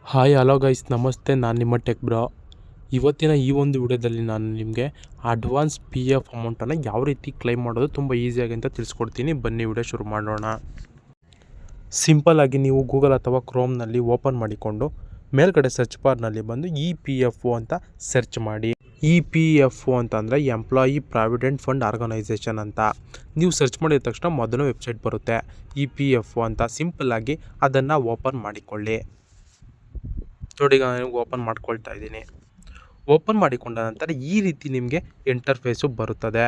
Hi hello guys ನಮಸ್ತೆ, ನಾನು ನಿಮ್ಮ ಟೆಕ್ ಬ್ರೋ. ಇವತ್ತಿನ ಈ ಒಂದು ವಿಡಿಯೋದಲ್ಲಿ ನಾನು ನಿಮಗೆ ಅಡ್ವಾನ್ಸ್ ಪಿ ಎಫ್ ಅಮೌಂಟನ್ನು ಯಾವ ರೀತಿ ಕ್ಲೈಮ್ ಮಾಡೋದು ತುಂಬ ಈಸಿಯಾಗಿ ಅಂತ ತಿಳಿಸ್ಕೊಡ್ತೀನಿ. ಬನ್ನಿ ವಿಡಿಯೋ ಶುರು ಮಾಡೋಣ. ಸಿಂಪಲ್ಲಾಗಿ ನೀವು ಗೂಗಲ್ ಅಥವಾ ಕ್ರೋಮ್ನಲ್ಲಿ ಓಪನ್ ಮಾಡಿಕೊಂಡು ಮೇಲ್ಗಡೆ ಸರ್ಚ್ ಬಾರ್ನಲ್ಲಿ ಬಂದು ಇ ಪಿ ಎಫ್ ಒ ಅಂತ ಸರ್ಚ್ ಮಾಡಿ. ಇ ಪಿ ಎಫ್ ಒ ಅಂತಂದರೆ ಎಂಪ್ಲಾಯಿ ಪ್ರಾವಿಡೆಂಟ್ ಫಂಡ್ ಆರ್ಗನೈಸೇಷನ್ ಅಂತ. ನೀವು ಸರ್ಚ್ ಮಾಡಿದ ತಕ್ಷಣ ಮೊದಲು ವೆಬ್ಸೈಟ್ ಬರುತ್ತೆ ಇ ಪಿ ಎಫ್ ಒ ಅಂತ. ಸಿಂಪಲ್ಲಾಗಿ ಅದನ್ನು ಓಪನ್ ಮಾಡಿಕೊಳ್ಳಿ. ನೋಡಿ, ಈಗ ನಾನು ಓಪನ್ ಮಾಡ್ಕೊಳ್ತಾ ಇದ್ದೀನಿ. ಓಪನ್ ಮಾಡಿಕೊಂಡ ನಂತರ ಈ ರೀತಿ ನಿಮಗೆ ಇಂಟರ್ಫೇಸು ಬರುತ್ತದೆ.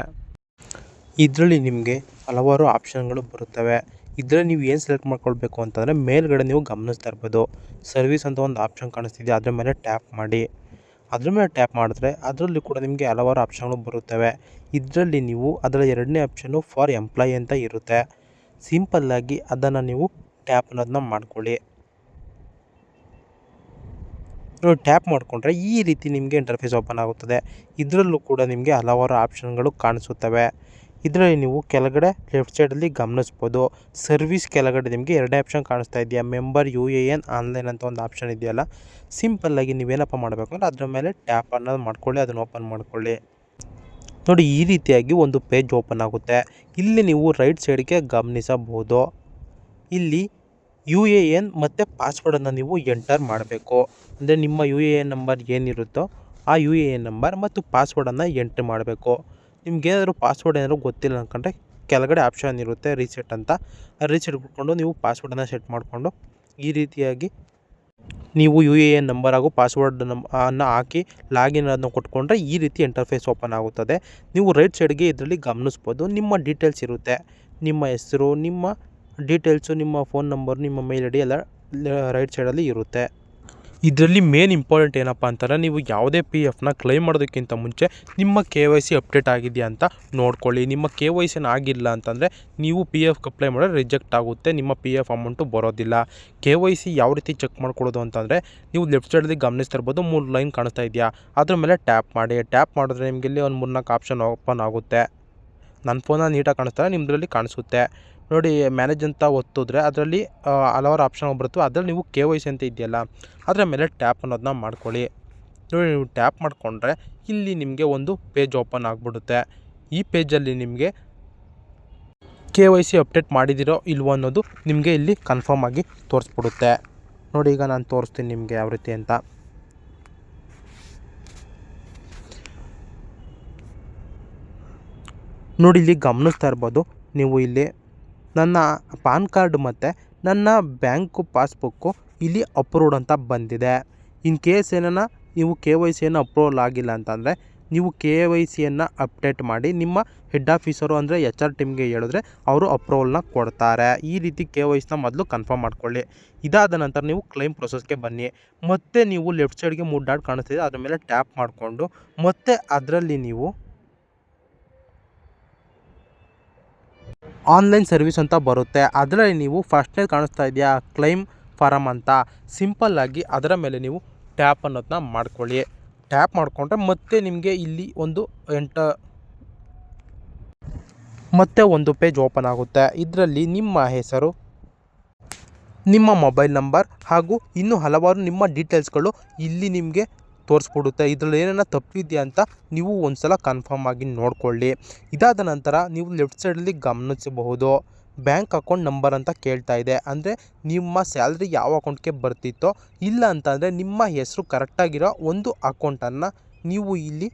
ಇದರಲ್ಲಿ ನಿಮಗೆ ಹಲವಾರು ಆಪ್ಷನ್ಗಳು ಬರುತ್ತವೆ. ಇದರಲ್ಲಿ ನೀವು ಏನು ಸೆಲೆಕ್ಟ್ ಮಾಡ್ಕೊಳ್ಬೇಕು ಅಂತಂದರೆ ಮೇಲ್ಗಡೆ ನೀವು ಗಮನಿಸ್ತಾ ಇರ್ಬೋದು ಸರ್ವಿಸ್ ಅಂತ ಒಂದು ಆಪ್ಷನ್ ಕಾಣಿಸ್ತಿದೆ, ಅದರ ಮೇಲೆ ಟ್ಯಾಪ್ ಮಾಡಿ. ಅದ್ರ ಮೇಲೆ ಟ್ಯಾಪ್ ಮಾಡಿದ್ರೆ ಅದರಲ್ಲಿ ಕೂಡ ನಿಮಗೆ ಹಲವಾರು ಆಪ್ಷನ್ಗಳು ಬರುತ್ತವೆ. ಇದರಲ್ಲಿ ನೀವು ಅದರ ಎರಡನೇ ಆಪ್ಷನ್ನು ಫಾರ್ ಎಂಪ್ಲಾಯಿ ಅಂತ ಇರುತ್ತೆ. ಸಿಂಪಲ್ಲಾಗಿ ಅದನ್ನು ನೀವು ಟ್ಯಾಪ್ ಅನ್ನೋದನ್ನ ಮಾಡ್ಕೊಳ್ಳಿ. ಟ್ಯಾಪ್ ಮಾಡಿಕೊಂಡ್ರೆ ಈ ರೀತಿ ನಿಮಗೆ ಇಂಟರ್ಫೇಸ್ ಓಪನ್ ಆಗುತ್ತದೆ. ಇದರಲ್ಲೂ ಕೂಡ ನಿಮಗೆ ಹಲವಾರು ಆಪ್ಷನ್ಗಳು ಕಾಣಿಸುತ್ತವೆ. ಇದರಲ್ಲಿ ನೀವು ಕೆಳಗಡೆ ಲೆಫ್ಟ್ ಸೈಡಲ್ಲಿ ಗಮನಿಸ್ಬೋದು ಸರ್ವಿಸ್ ಕೆಳಗಡೆ ನಿಮಗೆ ಎರಡೇ ಆಪ್ಷನ್ ಕಾಣಿಸ್ತಾ ಇದೆಯಾ, ಮೆಂಬರ್ UAN ಆನ್ಲೈನ್ ಅಂತ ಒಂದು ಆಪ್ಷನ್ ಇದೆಯಲ್ಲ. ಸಿಂಪಲ್ಲಾಗಿ ನೀವೇನಪ್ಪ ಮಾಡಬೇಕು ಅಂದರೆ ಅದರ ಮೇಲೆ ಟ್ಯಾಪ್ ಅನ್ನೋದು ಮಾಡ್ಕೊಳ್ಳಿ, ಅದನ್ನು ಓಪನ್ ಮಾಡ್ಕೊಳ್ಳಿ. ನೋಡಿ, ಈ ರೀತಿಯಾಗಿ ಒಂದು ಪೇಜ್ ಓಪನ್ ಆಗುತ್ತೆ. ಇಲ್ಲಿ ನೀವು ರೈಟ್ ಸೈಡ್ಗೆ ಗಮನಿಸಬಹುದು. ಇಲ್ಲಿ UAN ಮತ್ತು ಪಾಸ್ವರ್ಡನ್ನು ನೀವು ಎಂಟರ್ ಮಾಡಬೇಕು. ಅಂದರೆ ನಿಮ್ಮ UAN ನಂಬರ್ ಏನಿರುತ್ತೋ ಆ UAN ನಂಬರ್ ಮತ್ತು ಪಾಸ್ವರ್ಡನ್ನು ಎಂಟ್ರ್ ಮಾಡಬೇಕು. ನಿಮ್ಗೇನಾದರೂ ಪಾಸ್ವರ್ಡ್ ಏನಾದರೂ ಗೊತ್ತಿಲ್ಲ ಅಂದ್ಕೊಂಡ್ರೆ ಕೆಳಗಡೆ ಆಪ್ಷನ್ ಇರುತ್ತೆ ರೀಸೆಟ್ ಅಂತ. ರೀಸೆಟ್ ಕೊಟ್ಕೊಂಡು ನೀವು ಪಾಸ್ವರ್ಡನ್ನು ಸೆಟ್ ಮಾಡಿಕೊಂಡು ಈ ರೀತಿಯಾಗಿ ನೀವು UAN ನಂಬರ್ ಹಾಗೂ ಪಾಸ್ವರ್ಡ್ ಅನ್ನು ಹಾಕಿ ಲಾಗಿನ್ ಅದನ್ನು ಕೊಟ್ಕೊಂಡ್ರೆ ಈ ರೀತಿ ಇಂಟರ್ಫೇಸ್ ಓಪನ್ ಆಗುತ್ತದೆ. ನೀವು ರೈಟ್ ಸೈಡ್ಗೆ ಇದರಲ್ಲಿ ಗಮನಿಸ್ಬೋದು ನಿಮ್ಮ ಡೀಟೇಲ್ಸ್ ಇರುತ್ತೆ. ನಿಮ್ಮ ಹೆಸರು, ನಿಮ್ಮ ಡೀಟೇಲ್ಸು, ನಿಮ್ಮ ಫೋನ್ ನಂಬರ್, ನಿಮ್ಮ ಮೇಲ್ ID ಎಲ್ಲ ರೈಟ್ ಸೈಡಲ್ಲಿ ಇರುತ್ತೆ. ಇದರಲ್ಲಿ ಮೇನ್ ಇಂಪಾರ್ಟೆಂಟ್ ಏನಪ್ಪ ಅಂತಂದರೆ ನೀವು ಯಾವುದೇ PFನ ಕ್ಲೈಮ್ ಮಾಡೋದಕ್ಕಿಂತ ಮುಂಚೆ ನಿಮ್ಮ KYC ಅಪ್ಡೇಟ್ ಆಗಿದೆಯಾ ಅಂತ ನೋಡ್ಕೊಳ್ಳಿ. ನಿಮ್ಮ KYC ಆಗಿಲ್ಲ ಅಂತಂದರೆ ನೀವು PF ಅಪ್ಲೈ ಮಾಡೋದು ರಿಜೆಕ್ಟ್ ಆಗುತ್ತೆ, ನಿಮ್ಮ PF ಅಮೌಂಟು ಬರೋದಿಲ್ಲ. KYC ಯಾವ ರೀತಿ ಚೆಕ್ ಮಾಡ್ಕೊಳ್ಳೋದು ಅಂತಂದರೆ ನೀವು ಲೆಫ್ಟ್ ಸೈಡಲ್ಲಿ ಗಮನಿಸ್ತಾ ಇರ್ಬೋದು 3 ಲೈನ್ ಕಾಣಿಸ್ತಾ ಇದೆಯಾ, ಅದ್ರ ಮೇಲೆ ಟ್ಯಾಪ್ ಮಾಡಿ. ಟ್ಯಾಪ್ ಮಾಡಿದ್ರೆ ನಿಮಗೆ ಇಲ್ಲಿ ಒಂದು 3-4 ಆಪ್ಷನ್ ಓಪನ್ ಆಗುತ್ತೆ. ನನ್ನ ಫೋನಲ್ಲಿ ನೀಟಾಗಿ ಕಾಣಿಸ್ತಾರೆ, ನಿಮ್ಮದ್ರಲ್ಲಿ ಕಾಣಿಸುತ್ತೆ ನೋಡಿ. ಮ್ಯಾನೇಜ್ ಅಂತ ಒತ್ತಿದ್ರೆ ಅದರಲ್ಲಿ ಹಲವಾರು ಆಪ್ಷನ್ ಬರುತ್ತೆ. ಅದರಲ್ಲಿ ನೀವು KYC ಅಂತ ಇದೆಯಲ್ಲ ಅದರ ಮೇಲೆ ಟ್ಯಾಪ್ ಅನ್ನೋದನ್ನ ಮಾಡ್ಕೊಳ್ಳಿ. ನೋಡಿ, ನೀವು ಟ್ಯಾಪ್ ಮಾಡಿಕೊಂಡ್ರೆ ಇಲ್ಲಿ ನಿಮಗೆ ಒಂದು ಪೇಜ್ ಓಪನ್ ಆಗಿಬಿಡುತ್ತೆ. ಈ ಪೇಜಲ್ಲಿ ನಿಮಗೆ KYC ಅಪ್ಡೇಟ್ ಮಾಡಿದಿರೋ ಇಲ್ವೋ ಅನ್ನೋದು ನಿಮಗೆ ಇಲ್ಲಿ ಕನ್ಫರ್ಮ್ ಆಗಿ ತೋರಿಸ್ಬಿಡುತ್ತೆ. ನೋಡಿ, ಈಗ ನಾನು ತೋರಿಸ್ತೀನಿ ನಿಮಗೆ ಯಾವ ರೀತಿ ಅಂತ. ನೋಡಿ, ಇಲ್ಲಿ ಗಮನಿಸ್ತಾ ಇರ್ಬೋದು ನೀವು. ಇಲ್ಲಿ ನನ್ನ ಪಾನ್ ಕಾರ್ಡ್ ಮತ್ತು ನನ್ನ ಬ್ಯಾಂಕು ಪಾಸ್ಬುಕ್ಕು ಇಲ್ಲಿ ಅಪ್ರೂವ್ಡ್ ಅಂತ ಬಂದಿದೆ. ಇನ್ ಕೇಸ್ ಏನಾನ ನೀವು KYCಯನ್ನು ಅಪ್ರೂವಲ್ ಆಗಿಲ್ಲ ಅಂತಂದರೆ ನೀವು KYCಯನ್ನು ಅಪ್ಡೇಟ್ ಮಾಡಿ ನಿಮ್ಮ ಹೆಡ್ ಆಫೀಸರು ಅಂದರೆ HR ಟೀಮ್ಗೆ ಹೇಳಿದ್ರೆ ಅವರು ಅಪ್ರೂವಲ್ನ ಕೊಡ್ತಾರೆ. ಈ ರೀತಿ KYCನ ಮೊದಲು ಕನ್ಫರ್ಮ್ ಮಾಡ್ಕೊಳ್ಳಿ. ಇದಾದ ನಂತರ ನೀವು ಕ್ಲೈಮ್ ಪ್ರೊಸೆಸ್ಗೆ ಬನ್ನಿ. ಮತ್ತೆ ನೀವು ಲೆಫ್ಟ್ ಸೈಡ್ಗೆ 3 ಡಾಟ್ ಕಾಣಿಸ್ತಿದೆ, ಅದ್ರ ಮೇಲೆ ಟ್ಯಾಪ್ ಮಾಡಿಕೊಂಡು ಮತ್ತೆ ಅದರಲ್ಲಿ ನೀವು ಆನ್ಲೈನ್ ಸರ್ವಿಸ್ ಅಂತ ಬರುತ್ತೆ. ಅದರಲ್ಲಿ ನೀವು ಫಸ್ಟ್ನೇ ಕಾಣಿಸ್ತಾ ಇದೆಯಾ ಕ್ಲೈಮ್ ಫಾರಮ್ ಅಂತ, ಸಿಂಪಲ್ಲಾಗಿ ಅದರ ಮೇಲೆ ನೀವು ಟ್ಯಾಪ್ ಅನ್ನೋದನ್ನ ಮಾಡ್ಕೊಳ್ಳಿ. ಟ್ಯಾಪ್ ಮಾಡಿಕೊಂಡ್ರೆ ಮತ್ತೆ ನಿಮಗೆ ಇಲ್ಲಿ ಮತ್ತೆ ಒಂದು ಪೇಜ್ ಓಪನ್ ಆಗುತ್ತೆ. ಇದರಲ್ಲಿ ನಿಮ್ಮ ಹೆಸರು, ನಿಮ್ಮ ಮೊಬೈಲ್ ನಂಬರ್ ಹಾಗೂ ಇನ್ನೂ ಹಲವಾರು ನಿಮ್ಮ ಡೀಟೇಲ್ಸ್ಗಳು ಇಲ್ಲಿ ನಿಮಗೆ ತೋರಿಸ್ಬಿಡುತ್ತೆ. ಇದರಲ್ಲಿ ಏನೇನ ತಪ್ಪಿದೆಯಾ ಅಂತ ನೀವು ಒಂದು ಸಲ ಕನ್ಫರ್ಮ್ ಆಗಿ ನೋಡಿಕೊಳ್ಳಿ. ಇದಾದ ನಂತರ ನೀವು ಲೆಫ್ಟ್ ಸೈಡಲ್ಲಿ ಗಮನಿಸಬಹುದು ಬ್ಯಾಂಕ್ ಅಕೌಂಟ್ ನಂಬರ್ ಅಂತ ಕೇಳ್ತಾ ಇದೆ. ಅಂದರೆ ನಿಮ್ಮ ಸ್ಯಾಲ್ರಿ ಯಾವ ಅಕೌಂಟ್ಗೆ ಬರ್ತಿತ್ತೋ, ಇಲ್ಲ ಅಂತಂದರೆ ನಿಮ್ಮ ಹೆಸರು ಕರೆಕ್ಟಾಗಿರೋ ಒಂದು ಅಕೌಂಟನ್ನು ನೀವು ಇಲ್ಲಿ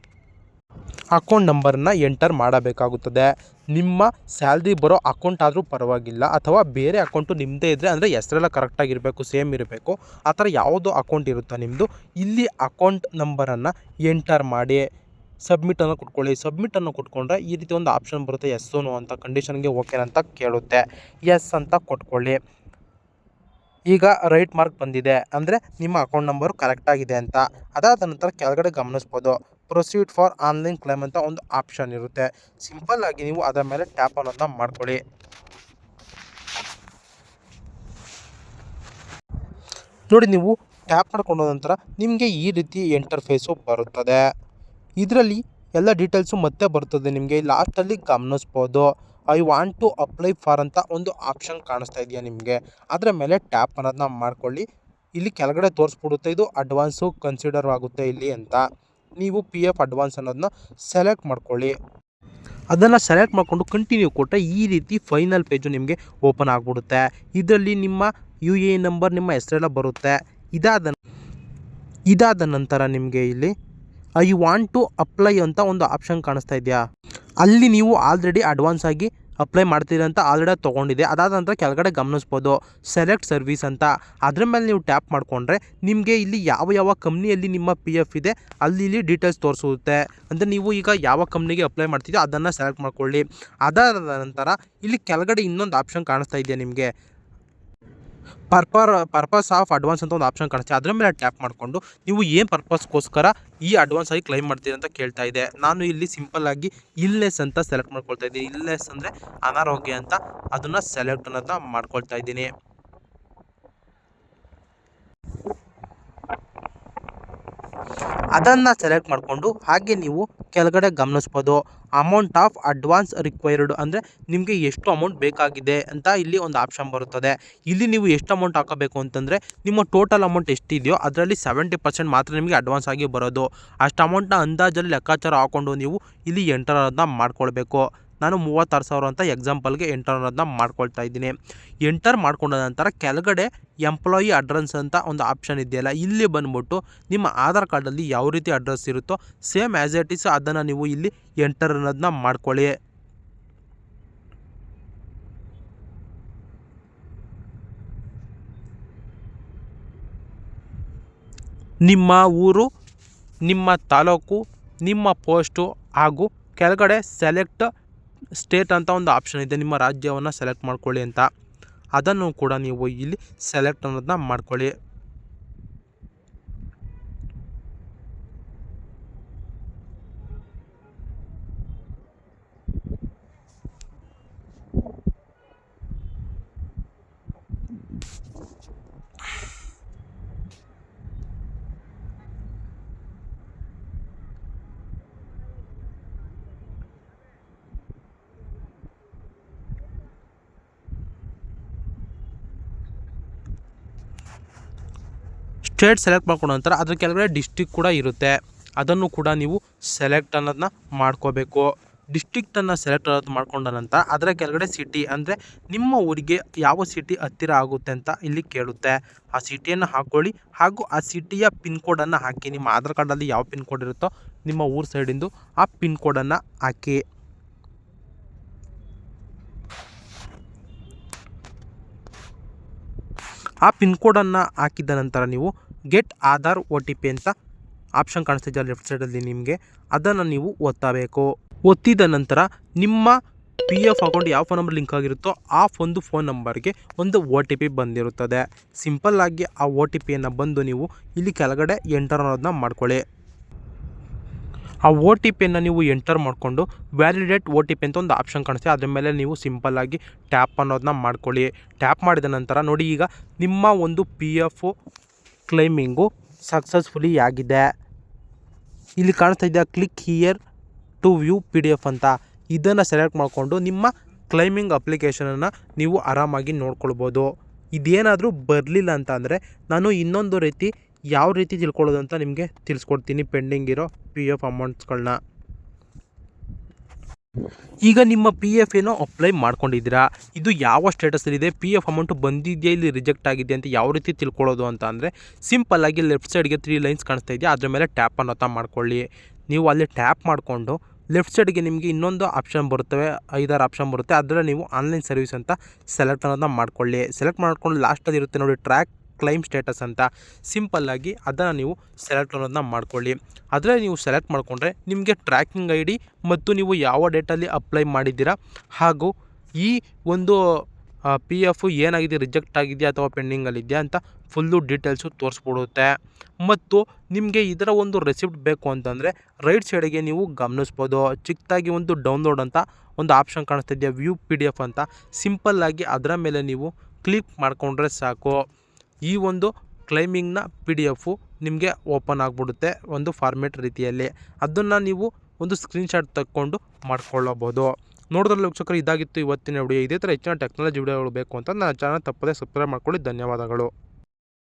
ಅಕೌಂಟ್ ನಂಬರನ್ನು ಎಂಟರ್ ಮಾಡಬೇಕಾಗುತ್ತದೆ. ನಿಮ್ಮ ಸ್ಯಾಲ್ರಿ ಬರೋ ಅಕೌಂಟ್ ಆದರೂ ಪರವಾಗಿಲ್ಲ, ಅಥವಾ ಬೇರೆ ಅಕೌಂಟು ನಿಮ್ಮದೇ ಇದ್ದರೆ, ಅಂದರೆ ಹೆಸರೆಲ್ಲ ಕರೆಕ್ಟಾಗಿರಬೇಕು, ಸೇಮ್ ಇರಬೇಕು. ಆ ಥರ ಯಾವುದೋ ಅಕೌಂಟ್ ಇರುತ್ತಾ ನಿಮ್ಮದು, ಇಲ್ಲಿ ಅಕೌಂಟ್ ನಂಬರನ್ನು ಎಂಟರ್ ಮಾಡಿ ಸಬ್ಮಿಟನ್ನು ಕೊಟ್ಕೊಳ್ಳಿ. ಸಬ್ಮಿಟನ್ನು ಕೊಟ್ಕೊಂಡ್ರೆ ಈ ರೀತಿ ಒಂದು ಆಪ್ಷನ್ ಬರುತ್ತೆ, ಎಸ್ ನೋ ಅಂತ, ಕಂಡೀಷನ್ಗೆ ಓಕೆ ಅಂತ ಕೇಳುತ್ತೆ. ಎಸ್ ಅಂತ ಕೊಟ್ಕೊಳ್ಳಿ. ಈಗ ರೈಟ್ ಮಾರ್ಕ್ ಬಂದಿದೆ, ಅಂದರೆ ನಿಮ್ಮ ಅಕೌಂಟ್ ನಂಬರು ಕರೆಕ್ಟಾಗಿದೆ ಅಂತ. ಅದಾದ ನಂತರ ಕೆಳಗಡೆ ಗಮನಿಸ್ಬೋದು ಪ್ರೊಸೀಡ್ ಫಾರ್ ಆನ್ಲೈನ್ ಕ್ಲೈಮ್ ಅಂತ ಒಂದು ಆಪ್ಷನ್ ಇರುತ್ತೆ. ಸಿಂಪಲ್ಲಾಗಿ ನೀವು ಅದರ ಮೇಲೆ ಟ್ಯಾಪ್ ಅನ್ನೋದನ್ನ ಮಾಡ್ಕೊಳ್ಳಿ. ನೋಡಿ, ನೀವು ಟ್ಯಾಪ್ ಮಾಡ್ಕೊಂಡ ನಂತರ ನಿಮಗೆ ಈ ರೀತಿ ಇಂಟರ್ಫೇಸು ಬರುತ್ತದೆ. ಇದರಲ್ಲಿ ಎಲ್ಲ ಡೀಟೇಲ್ಸು ಮತ್ತೆ ಬರ್ತದೆ ನಿಮಗೆ. ಲಾಸ್ಟಲ್ಲಿ ಗಮನಿಸ್ಬೋದು I want to apply for ಅಂತ ಒಂದು ಆಪ್ಷನ್ ಕಾಣಿಸ್ತಾ ಇದೆಯಾ ನಿಮಗೆ, ಅದರ ಮೇಲೆ ಟ್ಯಾಪ್ ಅನ್ನೋದನ್ನ ಮಾಡ್ಕೊಳ್ಳಿ. ಇಲ್ಲಿ ಕೆಳಗಡೆ ತೋರಿಸ್ಬಿಡುತ್ತೆ ಇದು ಅಡ್ವಾನ್ಸು ಕನ್ಸಿಡರ್ ಆಗುತ್ತೆ ಇಲ್ಲಿ ಅಂತ. ನೀವು ಪಿ ಎಫ್ ಅಡ್ವಾನ್ಸ್ ಅನ್ನೋದನ್ನ ಸೆಲೆಕ್ಟ್ ಮಾಡ್ಕೊಳ್ಳಿ. ಅದನ್ನು ಸೆಲೆಕ್ಟ್ ಮಾಡಿಕೊಂಡು ಕಂಟಿನ್ಯೂ ಕೊಟ್ಟರೆ ಈ ರೀತಿ ಫೈನಲ್ ಪೇಜು ನಿಮಗೆ ಓಪನ್ ಆಗಿಬಿಡುತ್ತೆ. ಇದರಲ್ಲಿ ನಿಮ್ಮ ಯು ಎ ನಂಬರ್, ನಿಮ್ಮ ಹೆಸರೆಲ್ಲ ಬರುತ್ತೆ. ಇದಾದ ನಂತರ ನಿಮಗೆ ಇಲ್ಲಿ ಐ ವಾಂಟ್ ಟು ಅಪ್ಲೈ ಅಂತ ಒಂದು ಆಪ್ಷನ್ ಕಾಣಿಸ್ತಾ ಇದೆಯಾ, ಅಲ್ಲಿ ನೀವು ಆಲ್ರೆಡಿ ಅಡ್ವಾನ್ಸ್ ಆಗಿ ಅಪ್ಲೈ ಮಾಡ್ತೀರಿ ಅಂತ ಆಲ್ರೆಡಿ ತೊಗೊಂಡಿದೆ. ಅದಾದ ನಂತರ ಕೆಳಗಡೆ ಗಮನಿಸ್ಬೋದು ಸೆಲೆಕ್ಟ್ ಸರ್ವಿಸ್ ಅಂತ, ಅದ್ರ ಮೇಲೆ ನೀವು ಟ್ಯಾಪ್ ಮಾಡಿಕೊಂಡ್ರೆ ನಿಮಗೆ ಇಲ್ಲಿ ಯಾವ ಕಂಪ್ನಿಯಲ್ಲಿ ನಿಮ್ಮ ಪಿ ಎಫ್ ಇದೆ ಅಲ್ಲಿ ಇಲ್ಲಿ ಡೀಟೇಲ್ಸ್ ತೋರಿಸುತ್ತೆ. ಅಂದರೆ ನೀವು ಈಗ ಯಾವ ಕಂಪ್ನಿಗೆ ಅಪ್ಲೈ ಮಾಡ್ತಿದ್ದೀರೋ ಅದನ್ನು ಸೆಲೆಕ್ಟ್ ಮಾಡ್ಕೊಳ್ಳಿ. ಅದಾದ ನಂತರ ಇಲ್ಲಿ ಕೆಳಗಡೆ ಇನ್ನೊಂದು ಆಪ್ಷನ್ ಕಾಣಿಸ್ತಾ ಇದೆಯಾ ನಿಮಗೆ, ಪರ್ಪಸ್ ಆಫ್ ಅಡ್ವಾನ್ಸ್ ಅಂತ ಒಂದು ಆಪ್ಷನ್ ಕಾಣಿಸ್ತೆ. ಅದರ ಮೇಲೆ ಟ್ಯಾಪ್ ಮಾಡಿಕೊಂಡು ನೀವು ಏನು ಪರ್ಪಸ್ಗೋಸ್ಕರ ಈ ಅಡ್ವಾನ್ಸ್ ಆಗಿ ಕ್ಲೈಮ್ ಮಾಡ್ತೀರಿ ಅಂತ ಕೇಳ್ತಾ ಇದೆ. ನಾನು ಇಲ್ಲಿ ಸಿಂಪಲ್ ಆಗಿ ಇಲ್ನೆಸ್ ಅಂತ ಸೆಲೆಕ್ಟ್ ಮಾಡ್ಕೊಳ್ತಾ ಇದ್ದೀನಿ. ಇಲ್ನೆಸ್ ಅಂದರೆ ಅನಾರೋಗ್ಯ ಅಂತ, ಅದನ್ನು ಸೆಲೆಕ್ಟ್ ಅನ್ನೋದನ್ನ ಮಾಡ್ಕೊಳ್ತಾ ಇದ್ದೀನಿ. ಅದನ್ನು ಸೆಲೆಕ್ಟ್ ಮಾಡಿಕೊಂಡು ಹಾಗೆ ನೀವು ಕೆಳಗಡೆ ಗಮನಿಸ್ಬೋದು ಅಮೌಂಟ್ ಆಫ್ ಅಡ್ವಾನ್ಸ್ ರಿಕ್ವೈರ್ಡ್, ಅಂದರೆ ನಿಮಗೆ ಎಷ್ಟು ಅಮೌಂಟ್ ಬೇಕಾಗಿದೆ ಅಂತ ಇಲ್ಲಿ ಒಂದು ಆಪ್ಷನ್ ಬರುತ್ತದೆ. ಇಲ್ಲಿ ನೀವು ಎಷ್ಟು ಅಮೌಂಟ್ ಹಾಕಬೇಕು ಅಂತಂದರೆ ನಿಮ್ಮ ಟೋಟಲ್ ಅಮೌಂಟ್ ಎಷ್ಟಿದೆಯೋ ಅದರಲ್ಲಿ 70% ಮಾತ್ರ ನಿಮಗೆ ಅಡ್ವಾನ್ಸ್ ಆಗಿ ಬರೋದು. ಅಷ್ಟು ಅಮೌಂಟ್ನ ಅಂದಾಜಲ್ಲಿ ಲೆಕ್ಕಾಚಾರ ಹಾಕ್ಕೊಂಡು ನೀವು ಇಲ್ಲಿ ಎಂಟರ್ ಅನ್ನೋದನ್ನ ಮಾಡ್ಕೊಳ್ಬೇಕು. ನಾನು 36,000 ಅಂತ ಎಕ್ಸಾಂಪಲ್ಗೆ ಎಂಟರ್ ಅನ್ನೋದನ್ನ ಮಾಡ್ಕೊಳ್ತಾ ಇದ್ದೀನಿ. ಎಂಟರ್ ಮಾಡ್ಕೊಂಡ ನಂತರ ಕೆಳಗಡೆ ಎಂಪ್ಲಾಯಿ ಅಡ್ರೆಸ್ ಅಂತ ಒಂದು ಆಪ್ಷನ್ ಇದೆಯಲ್ಲ, ಇಲ್ಲಿ ಬಂದ್ಬಿಟ್ಟು ನಿಮ್ಮ ಆಧಾರ್ ಕಾರ್ಡಲ್ಲಿ ಯಾವ ರೀತಿ ಅಡ್ರೆಸ್ ಇರುತ್ತೋ ಸೇಮ್ ಆ್ಯಸ್ ಇಟ್ ಈಸ್ ಅದನ್ನು ನೀವು ಇಲ್ಲಿ ಎಂಟರ್ ಅನ್ನೋದನ್ನ ಮಾಡ್ಕೊಳ್ಳಿ. ನಿಮ್ಮ ಊರು, ನಿಮ್ಮ ತಾಲೂಕು, ನಿಮ್ಮ ಪೋಸ್ಟು ಹಾಗೂ ಕೆಳಗಡೆ ಸೆಲೆಕ್ಟ್ ಸ್ಟೇಟ್ ಅಂತ ಒಂದು ಆಪ್ಷನ್ ಇದೆ, ನಿಮ್ಮ ರಾಜ್ಯವನ್ನು ಸೆಲೆಕ್ಟ್ ಮಾಡ್ಕೊಳ್ಳಿ ಅಂತ. ಅದನ್ನು ಕೂಡ ನೀವು ಇಲ್ಲಿ ಸೆಲೆಕ್ಟ್ ಅನ್ನೋದನ್ನ ಮಾಡ್ಕೊಳ್ಳಿ. ಸ್ಟೇಟ್ ಸೆಲೆಕ್ಟ್ ಮಾಡ್ಕೊಂಡ ನಂತರ ಅದ್ರ ಕೆಳಗಡೆ ಡಿಸ್ಟಿಕ್ ಕೂಡ ಇರುತ್ತೆ, ಅದನ್ನು ಕೂಡ ನೀವು ಸೆಲೆಕ್ಟ್ ಅನ್ನೋದನ್ನ ಮಾಡ್ಕೋಬೇಕು. ಡಿಸ್ಟಿಕ್ಟನ್ನು ಸೆಲೆಕ್ಟ್ ಅನ್ನೋದು ಮಾಡ್ಕೊಂಡ ನಂತರ ಅದರ ಕೆಳಗಡೆ ಸಿಟಿ, ಅಂದರೆ ನಿಮ್ಮ ಊರಿಗೆ ಯಾವ ಸಿಟಿ ಹತ್ತಿರ ಆಗುತ್ತೆ ಅಂತ ಇಲ್ಲಿ ಕೇಳುತ್ತೆ. ಆ ಸಿಟಿಯನ್ನು ಹಾಕ್ಕೊಳ್ಳಿ ಹಾಗೂ ಆ ಸಿಟಿಯ ಪಿನ್ ಕೋಡನ್ನು ಹಾಕಿ. ನಿಮ್ಮ ಆಧಾರ್ ಕಾರ್ಡಲ್ಲಿ ಯಾವ ಪಿನ್ ಕೋಡ್ ಇರುತ್ತೋ ನಿಮ್ಮ ಊರು ಸೈಡಿಂದು ಆ ಪಿನ್ ಕೋಡನ್ನು ಹಾಕಿ. ಆ ಪಿನ್ ಕೋಡನ್ನು ಹಾಕಿದ ನಂತರ ನೀವು ಗೆಟ್ ಆಧಾರ್ OTP ಅಂತ ಆಪ್ಷನ್ ಕಾಣಿಸ್ತಿದೆ ಲೆಫ್ಟ್ ಸೈಡಲ್ಲಿ ನಿಮಗೆ, ಅದನ್ನು ನೀವು ಒತ್ತಬೇಕು. ಒತ್ತಿದ ನಂತರ ನಿಮ್ಮ PF ಅಕೌಂಟ್ ಯಾವ ಫೋನ್ ನಂಬರ್ ಲಿಂಕ್ ಆಗಿರುತ್ತೋ ಆ ಒಂದು ಫೋನ್ ನಂಬರ್ಗೆ ಒಂದು OTP ಬಂದಿರುತ್ತದೆ. ಸಿಂಪಲ್ಲಾಗಿ ಆ OTPಯನ್ನು ಬಂದು ನೀವು ಇಲ್ಲಿ ಕೆಳಗಡೆ ಎಂಟರ್ ಅನ್ನೋದನ್ನ ಮಾಡ್ಕೊಳ್ಳಿ. ಆ OTPಯನ್ನು ನೀವು ಎಂಟರ್ ಮಾಡಿಕೊಂಡು ವ್ಯಾಲಿಡೇಟ್ OTP ಅಂತ ಒಂದು ಆಪ್ಷನ್ ಕಾಣಿಸುತ್ತೆ, ಅದ್ರ ಮೇಲೆ ನೀವು ಸಿಂಪಲ್ಲಾಗಿ ಟ್ಯಾಪ್ ಅನ್ನೋದನ್ನ ಮಾಡ್ಕೊಳ್ಳಿ. ಟ್ಯಾಪ್ ಮಾಡಿದ ನಂತರ ನೋಡಿ, ಈಗ ನಿಮ್ಮ ಒಂದು PF ಕ್ಲೈಮಿಂಗು ಸಕ್ಸಸ್ಫುಲಿ ಆಗಿದೆ. ಇಲ್ಲಿ ಕಾಣಿಸ್ತಾ ಇದೆಯಾ click here to view PDF ಅಂತ, ಇದನ್ನು ಸೆಲೆಕ್ಟ್ ಮಾಡಿಕೊಂಡು ನಿಮ್ಮ ಕ್ಲೈಮಿಂಗ್ ಅಪ್ಲಿಕೇಶನನ್ನು ನೀವು ಆರಾಮಾಗಿ ನೋಡ್ಕೊಳ್ಬೋದು. ಇದೇನಾದರೂ ಬರಲಿಲ್ಲ ಅಂತ ಅಂದರೆ ನಾನು ಇನ್ನೊಂದು ರೀತಿ ಯಾವ ರೀತಿ ತಿಳ್ಕೊಳ್ಳೋದು ಅಂತ ನಿಮಗೆ ತಿಳಿಸ್ಕೊಡ್ತೀನಿ ಪೆಂಡಿಂಗ್ ಇರೋ PF ಅಮೌಂಟ್ಸ್ಗಳನ್ನ. ಈಗ ನಿಮ್ಮ PF ಏನೋ ಅಪ್ಲೈ ಮಾಡ್ಕೊಂಡಿದ್ದೀರಾ, ಇದು ಯಾವ ಸ್ಟೇಟಸಲ್ಲಿದೆ, PF ಅಮೌಂಟು ಬಂದಿದೆಯಾ ಇಲ್ಲಿ ರಿಜೆಕ್ಟ್ ಆಗಿದೆ ಅಂತ ಯಾವ ರೀತಿ ತಿಳ್ಕೊಳ್ಳೋದು ಅಂತ ಅಂದರೆ ಸಿಂಪಲ್ಲಾಗಿ ಲೆಫ್ಟ್ ಸೈಡ್ಗೆ 3 ಲೈನ್ಸ್ ಕಾಣಿಸ್ತಾ ಇದೆಯಾ, ಅದ್ರ ಮೇಲೆ ಟ್ಯಾಪ್ ಅನ್ನೋತಾ ಮಾಡ್ಕೊಳ್ಳಿ. ನೀವು ಅಲ್ಲಿ ಟ್ಯಾಪ್ ಮಾಡಿಕೊಂಡು ಲೆಫ್ಟ್ ಸೈಡ್ಗೆ ನಿಮಗೆ ಇನ್ನೊಂದು ಆಪ್ಷನ್ ಬರುತ್ತವೆ, 5-6 ಆಪ್ಷನ್ ಬರುತ್ತೆ, ಅದರ ನೀವು ಆನ್ಲೈನ್ ಸರ್ವಿಸ್ ಅಂತ ಸೆಲೆಕ್ಟ್ ಅನ್ನೋದನ್ನ ಮಾಡ್ಕೊಳ್ಳಿ. ಸೆಲೆಕ್ಟ್ ಮಾಡ್ಕೊಂಡು ಲಾಸ್ಟಲ್ಲಿ ಇರುತ್ತೆ ನೋಡಿ ಟ್ರ್ಯಾಕ್ ಕ್ಲೈಮ್ ಸ್ಟೇಟಸ್ ಅಂತ, ಸಿಂಪಲ್ಲಾಗಿ ಅದನ್ನು ನೀವು ಸೆಲೆಕ್ಟ್ ಅನ್ನೋದನ್ನ ಮಾಡ್ಕೊಳ್ಳಿ. ಅದರಲ್ಲಿ ನೀವು ಸೆಲೆಕ್ಟ್ ಮಾಡಿಕೊಂಡ್ರೆ ನಿಮಗೆ ಟ್ರ್ಯಾಕಿಂಗ್ ID ಮತ್ತು ನೀವು ಯಾವ ಡೇಟಲ್ಲಿ ಅಪ್ಲೈ ಮಾಡಿದ್ದೀರಾ ಹಾಗೂ ಈ ಒಂದು PF ಏನಾಗಿದೆ, ರಿಜೆಕ್ಟ್ ಆಗಿದೆಯಾ ಅಥವಾ ಪೆಂಡಿಂಗಲ್ಲಿದೆಯಾ ಅಂತ ಫುಲ್ಲು ಡೀಟೇಲ್ಸು ತೋರಿಸ್ಬಿಡುತ್ತೆ. ಮತ್ತು ನಿಮಗೆ ಇದರ ಒಂದು ರೆಸಿಪ್ಟ್ ಬೇಕು ಅಂತಂದರೆ ರೈಟ್ ಸೈಡಿಗೆ ನೀವು ಗಮನಿಸ್ಬೋದು, ಚಿಕ್ಕದಾಗಿ ಒಂದು ಡೌನ್ಲೋಡ್ ಅಂತ ಒಂದು ಆಪ್ಷನ್ ಕಾಣಿಸ್ತಿದೆಯಾ ವ್ಯೂ PDF ಅಂತ, ಸಿಂಪಲ್ಲಾಗಿ ಅದರ ಮೇಲೆ ನೀವು ಕ್ಲಿಕ್ ಮಾಡಿಕೊಂಡ್ರೆ ಸಾಕು, ಈ ಒಂದು ಕ್ಲೈಮಿಂಗ್ನ PDF ನಿಮಗೆ ಓಪನ್ ಆಗಿಬಿಡುತ್ತೆ ಒಂದು ಫಾರ್ಮೇಟ್ ರೀತಿಯಲ್ಲಿ. ಅದನ್ನು ನೀವು ಒಂದು ಸ್ಕ್ರೀನ್ಶಾಟ್ ತಕ್ಕೊಂಡು ಮಾಡ್ಕೊಳ್ಳಬಹುದು. ನೋಡಿದ್ರಲ್ಲ ವೀಕ್ಷಕರು, ಇದಾಗಿತ್ತು ಇವತ್ತಿನ ವಿಡಿಯೋ. ಇದೇ ಥರ ಹೆಚ್ಚಿನ ಟೆಕ್ನಾಲಜಿ ವಿಡಿಯೋಗಳು ಬೇಕು ಅಂತ ನನ್ನ ಚಾನಲ್ ತಪ್ಪದೇ ಸಬ್ಸ್ಕ್ರೈಬ್ ಮಾಡ್ಕೊಳ್ಳಿ. ಧನ್ಯವಾದಗಳು.